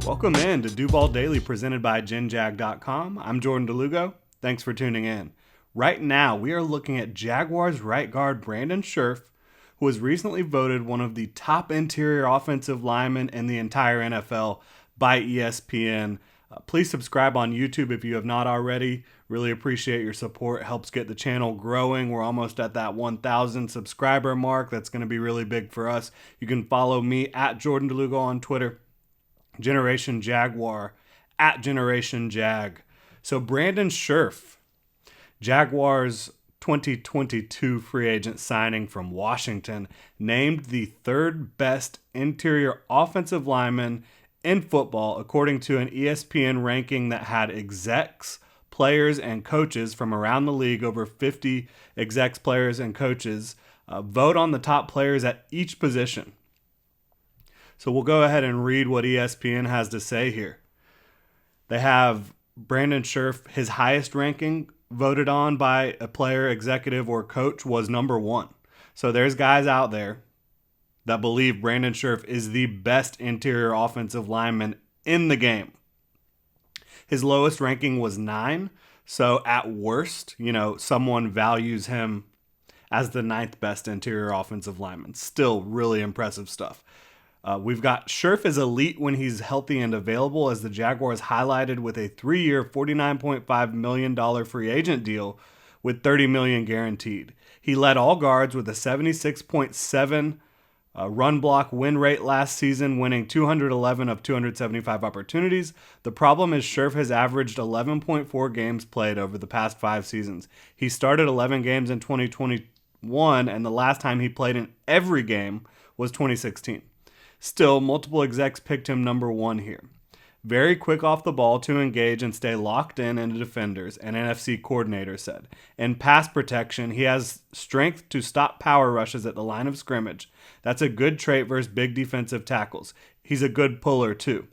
Welcome in to Duval Daily presented by GenJag.com. I'm Jordan DeLugo. Thanks for tuning in. Right now, we are looking at Jaguars right guard Brandon Scherff, who was recently voted one of the top interior offensive linemen in the entire NFL by ESPN. Please subscribe on YouTube if you have not already. Really appreciate your support. It helps get the channel growing. We're almost at that 1,000 subscriber mark. That's going to be really big for us. You can follow me at Jordan DeLugo on Twitter. Generation Jaguar at Generation Jag. So Brandon Scherff, Jaguars 2022 free agent signing from Washington, named the third best interior offensive lineman in football according to an ESPN ranking that had execs, players, and coaches from around the league, over 50 execs, players, and coaches, vote on the top players at each position. So we'll go ahead and read what ESPN has to say here. They have Brandon Scherff, his highest ranking voted on by a player, executive, or coach was number 1. So there's guys out there that believe Brandon Scherff is the best interior offensive lineman in the game. His lowest ranking was 9. So at worst, someone values him as the 9th best interior offensive lineman. Still really impressive stuff. We've got Scherff is elite when he's healthy and available, as the Jaguars highlighted with a 3-year, $49.5 million free agent deal with $30 million guaranteed. He led all guards with a 76.7 run block win rate last season, winning 211 of 275 opportunities. The problem is Scherff has averaged 11.4 games played over the past 5 seasons. He started 11 games in 2021, and the last time he played in every game was 2016. Still, multiple execs picked him number 1 here. Very quick off the ball to engage and stay locked in into defenders, an NFC coordinator said. In pass protection, he has strength to stop power rushes at the line of scrimmage. That's a good trait versus big defensive tackles. He's a good puller, too.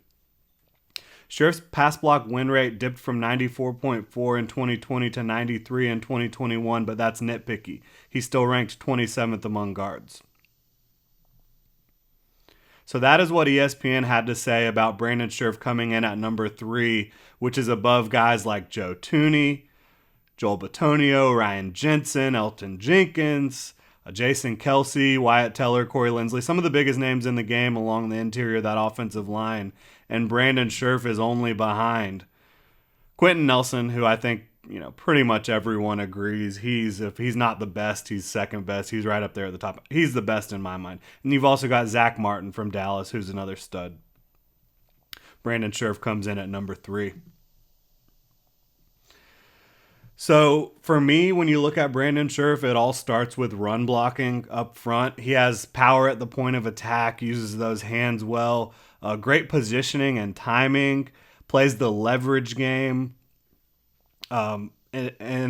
Scherff's pass block win rate dipped from 94.4 in 2020 to 93 in 2021, but that's nitpicky. He's still ranked 27th among guards. So that is what ESPN had to say about Brandon Scherff coming in at number 3, which is above guys like Joe Thuney, Joel Bitonio, Ryan Jensen, Elton Jenkins, Jason Kelsey, Wyatt Teller, Corey Linsley, some of the biggest names in the game along the interior of that offensive line. And Brandon Scherff is only behind Quentin Nelson, who I think pretty much everyone agrees if he's not the best, he's second best. He's right up there at the top. He's the best in my mind. And you've also got Zach Martin from Dallas, who's another stud. Brandon Scherff comes in at number 3. So for me, when you look at Brandon Scherff, it all starts with run blocking up front. He has power at the point of attack, uses those hands well, great positioning and timing, plays the leverage game. And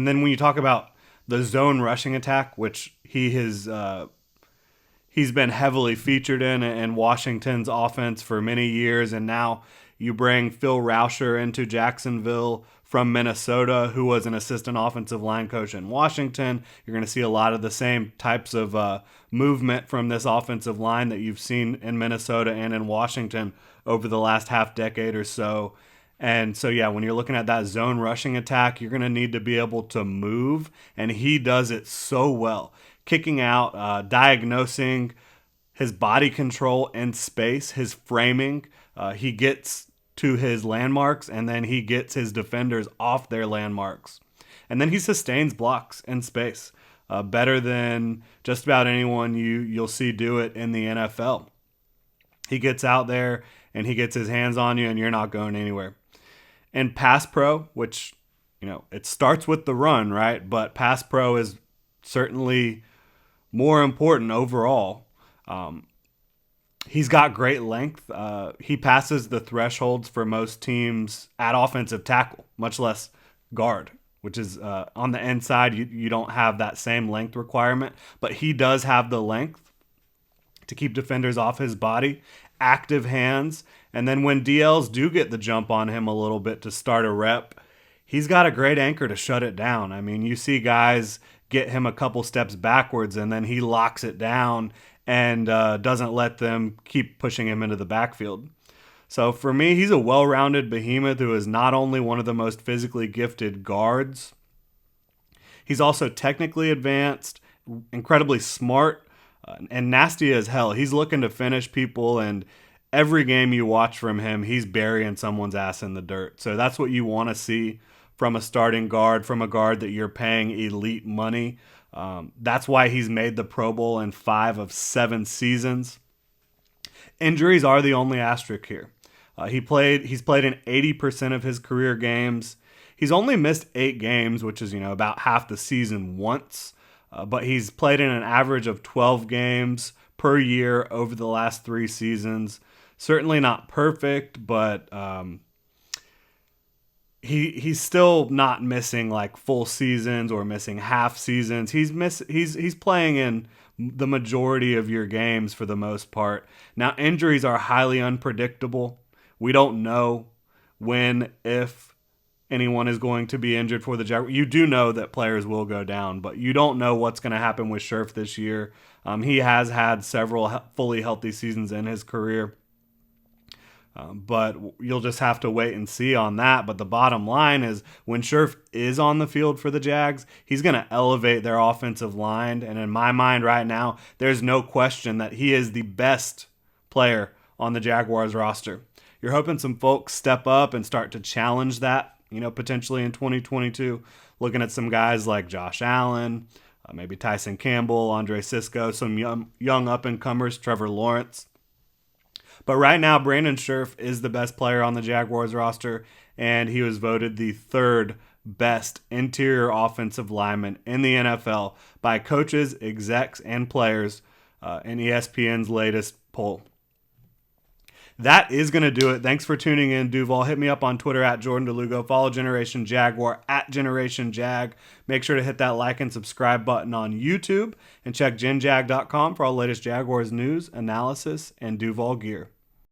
then when you talk about the zone rushing attack, which he's been heavily featured in Washington's offense for many years, and now you bring Phil Rauscher into Jacksonville from Minnesota, who was an assistant offensive line coach in Washington. You're going to see a lot of the same types of movement from this offensive line that you've seen in Minnesota and in Washington over the last half decade or so. And so, when you're looking at that zone rushing attack, you're going to need to be able to move, and he does it so well. Kicking out, diagnosing his body control in space, his framing. He gets to his landmarks, and then he gets his defenders off their landmarks. And then he sustains blocks in space better than just about anyone you'll see do it in the NFL. He gets out there, and he gets his hands on you, and you're not going anywhere. And pass pro, which, it starts with the run, right? But pass pro is certainly more important overall. He's got great length. He passes the thresholds for most teams at offensive tackle, much less guard, which is on the inside. You don't have that same length requirement, but he does have the length to keep defenders off his body, active hands. And then when DLs do get the jump on him a little bit to start a rep, he's got a great anchor to shut it down. I mean, you see guys get him a couple steps backwards, and then he locks it down and doesn't let them keep pushing him into the backfield. So for me, he's a well-rounded behemoth who is not only one of the most physically gifted guards, he's also technically advanced, incredibly smart, and nasty as hell. He's looking to finish people, and every game you watch from him, he's burying someone's ass in the dirt. So that's what you want to see from a starting guard, from a guard that you're paying elite money. That's why he's made the Pro Bowl in 5 of 7 seasons. Injuries are the only asterisk here. He's played in 80% of his career games. He's only missed 8 games, which is about half the season once. But he's played in an average of 12 games per year over the last 3 seasons. Certainly not perfect, but he's still not missing like full seasons or missing half seasons. He's playing in the majority of your games for the most part. Now, injuries are highly unpredictable. We don't know when, if anyone is going to be injured for the Jaguars. You do know that players will go down, but you don't know what's going to happen with Scherff this year. He has had several fully healthy seasons in his career. But you'll just have to wait and see on that. But the bottom line is when Scherff is on the field for the Jags, he's going to elevate their offensive line. And in my mind right now, there's no question that he is the best player on the Jaguars roster. You're hoping some folks step up and start to challenge that, potentially in 2022. Looking at some guys like Josh Allen, maybe Tyson Campbell, Andre Cisco, some young up-and-comers, Trevor Lawrence. But right now, Brandon Scherff is the best player on the Jaguars roster, and he was voted the 3rd best interior offensive lineman in the NFL by coaches, execs, and players in ESPN's latest poll. That is going to do it. Thanks for tuning in, Duval. Hit me up on Twitter at Jordan DeLugo. Follow Generation Jaguar at Generation Jag. Make sure to hit that like and subscribe button on YouTube. And check genjag.com for all the latest Jaguars news, analysis, and Duval gear.